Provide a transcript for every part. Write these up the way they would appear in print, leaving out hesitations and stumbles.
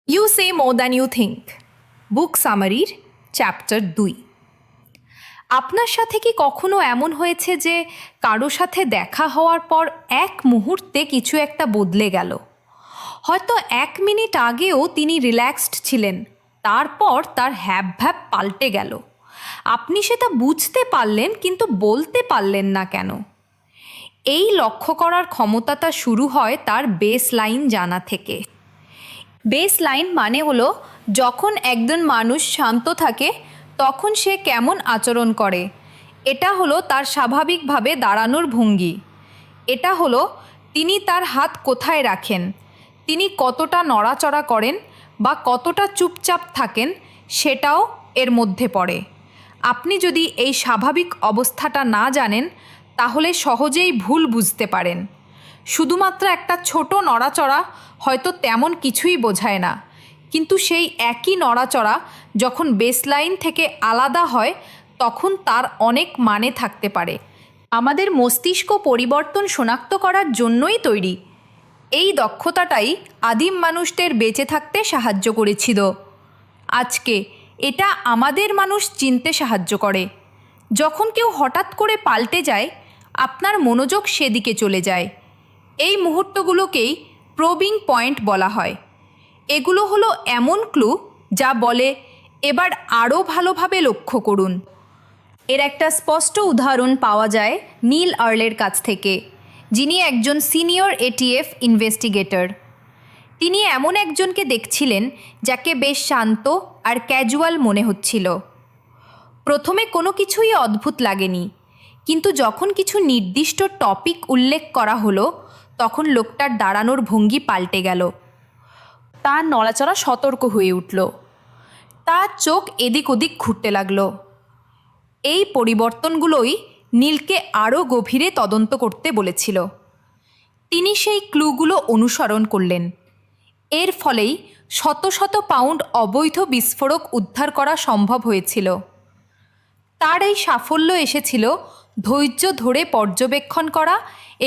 You say more than you think. Book সামারির chapter 2। আপনার সাথে কি কখনো এমন হয়েছে যে কারো সাথে দেখা হওয়ার পর এক মুহূর্তে কিছু একটা বদলে গেল? হয়তো 1 মিনিট আগেও তিনি রিল্যাক্সড ছিলেন, তারপর তার হ্যাবভ্যাব পাল্টে গেল। আপনি সেটা বুঝতে পারলেন কিন্তু বলতে পারলেন না কেন? এই লক্ষ্য করার ক্ষমতাটা শুরু হয় তার বেস লাইন জানা থেকে। বেস লাইন মানে হলো যখন একজন মানুষ শান্ত থাকে তখন সে কেমন আচরণ করে। এটা হলো তার স্বাভাবিকভাবে দাঁড়ানোর ভঙ্গি। এটা হলো তিনি তার হাত কোথায় রাখেন, তিনি কতটা নড়াচড়া করেন বা কতটা চুপচাপ থাকেন, সেটাও এর মধ্যে পড়ে। আপনি যদি এই স্বাভাবিক অবস্থাটা না জানেন তাহলে সহজেই ভুল বুঝতে পারেন। শুধুমাত্র একটা ছোট নড়াচড়া হয়তো তেমন কিছুই বোঝায় না, কিন্তু সেই একই নড়াচড়া যখন বেসলাইন থেকে আলাদা হয় তখন তার অনেক মানে থাকতে পারে। আমাদের মস্তিষ্ক পরিবর্তন শনাক্ত করার জন্যই তৈরি। এই দক্ষতাটাই আদিম মানুষদের বেঁচে থাকতে সাহায্য করেছিল। আজকে এটা আমাদের মানুষ চিনতে সাহায্য করে। যখন কেউ হঠাৎ করে পাল্টে যায় আপনার মনোযোগ সেদিকে চলে যায়। এই মুহূর্তগুলোকেই প্রবিং পয়েন্ট বলা হয়। এগুলো হলো এমন ক্লু যা বলে এবার আরও ভালোভাবে লক্ষ্য করুন। এর একটা স্পষ্ট উদাহরণ পাওয়া যায় নীল আর্লের কাছ থেকে, যিনি একজন সিনিয়র এটিএফ ইনভেস্টিগেটর। তিনি এমন একজনকে দেখছিলেন যাকে বেশ শান্ত আর ক্যাজুয়াল মনে হচ্ছিল। প্রথমে কোনো কিছুই অদ্ভুত লাগেনি, কিন্তু যখন কিছু নির্দিষ্ট টপিক উল্লেখ করা হলো তখন লোকটার দাঁড়ানোর ভঙ্গি পাল্টে গেল। তার নড়াচড়া সতর্ক হয়ে উঠল, তার চোখ এদিক ওদিক ঘুরতে লাগলো। এই পরিবর্তনগুলোই নীলকে আরও গভীরে তদন্ত করতে বলেছিল। তিনি সেই ক্লুগুলো অনুসরণ করলেন। এর ফলেই শত শত পাউন্ড অবৈধ বিস্ফোরক উদ্ধার করা সম্ভব হয়েছিল। তার এই সাফল্য এসেছিল ধৈর্য ধরে পর্যবেক্ষণ করা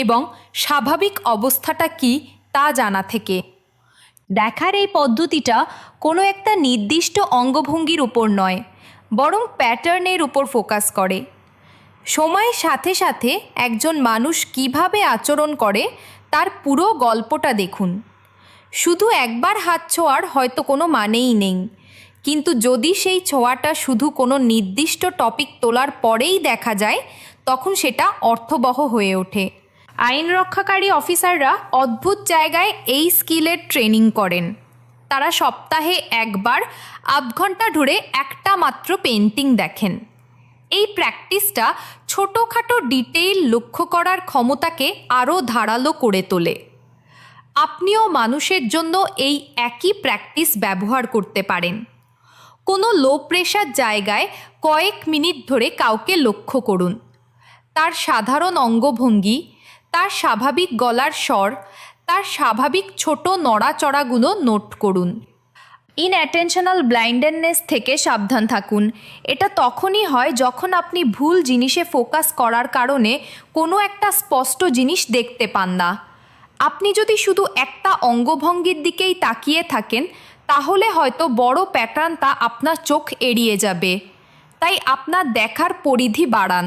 এবং স্বাভাবিক অবস্থাটা কী তা জানা থেকে। দেখার এই পদ্ধতিটা কোনো একটা নির্দিষ্ট অঙ্গভঙ্গির উপর নয়, বরং প্যাটার্নের উপর ফোকাস করে। সময়ের সাথে সাথে একজন মানুষ কিভাবে আচরণ করে তার পুরো গল্পটা দেখুন। শুধু একবার হাত ছোঁয়ার হয়তো কোনো মানেই নেই, কিন্তু যদি সেই ছোঁয়াটা শুধু কোনো নির্দিষ্ট টপিক তোলার পরেই দেখা যায় তখন সেটা অর্থবহ হয়ে ওঠে। আইন রক্ষাকারী অফিসাররা অদ্ভুত জায়গায় এই স্কিলের ট্রেনিং করেন। তারা সপ্তাহে একবার আধ ঘন্টা ধরে একটা মাত্র পেন্টিং দেখেন। এই প্র্যাকটিসটা ছোটোখাটো ডিটেইল লক্ষ্য করার ক্ষমতাকে আরও ধারালো করে তোলে। আপনিও মানুষের জন্য এই একই প্র্যাকটিস ব্যবহার করতে পারেন। কোনো লো প্রেশার জায়গায় কয়েক মিনিট ধরে কাউকে লক্ষ্য করুন। তার সাধারণ অঙ্গভঙ্গি, তার স্বাভাবিক গলার স্বর, তার স্বাভাবিক ছোট নড়াচড়াগুলো নোট করুন। ইনঅ্যাটেনশনাল ব্লাইন্ডনেস থেকে সাবধান থাকুন। এটা তখনই হয় যখন আপনি ভুল জিনিসে ফোকাস করার কারণে কোনো একটা স্পষ্ট জিনিস দেখতে পান না। আপনি যদি শুধু একটা অঙ্গভঙ্গির দিকেই তাকিয়ে থাকেন তাহলে হয়তো বড় প্যাটার্নটা আপনার চোখ এড়িয়ে যাবে। তাই আপনার দেখার পরিধি বাড়ান,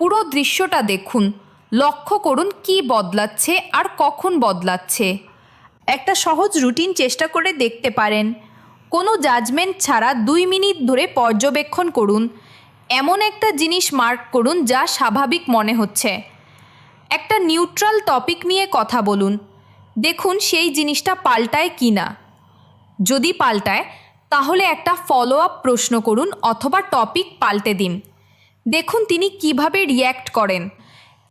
পুরো দৃশ্যটা দেখুন, লক্ষ্য করুন কী বদলাচ্ছে আর কখন বদলাচ্ছে। একটা সহজ রুটিন চেষ্টা করে দেখতে পারেন। কোনো জাজমেন্ট ছাড়া 2 মিনিট ধরে পর্যবেক্ষণ করুন। এমন একটা জিনিস মার্ক করুন যা স্বাভাবিক মনে হচ্ছে। একটা নিউট্রাল টপিক নিয়ে কথা বলুন, দেখুন সেই জিনিসটা পাল্টায় কি না। যদি পাল্টায় তাহলে একটা ফলো আপ প্রশ্ন করুন অথবা টপিক পাল্টে দিন, দেখুন তিনি কিভাবে রিয়্যাক্ট করেন।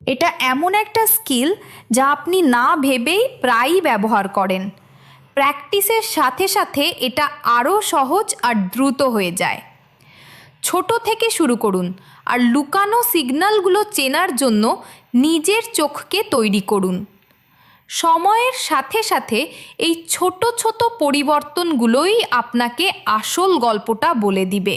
এটা এমন একটা স্কিল যা আপনি না ভেবেই প্রায়ই ব্যবহার করেন। প্র্যাকটিসের সাথে সাথে এটা আরও সহজ আর দ্রুত হয়ে যায়। ছোট থেকে শুরু করুন আর লুকানো সিগন্যালগুলো চেনার জন্য নিজের চোখকে তৈরি করুন। সময়ের সাথে সাথে এই ছোট ছোট পরিবর্তনগুলোই আপনাকে আসল গল্পটা বলে দিবে।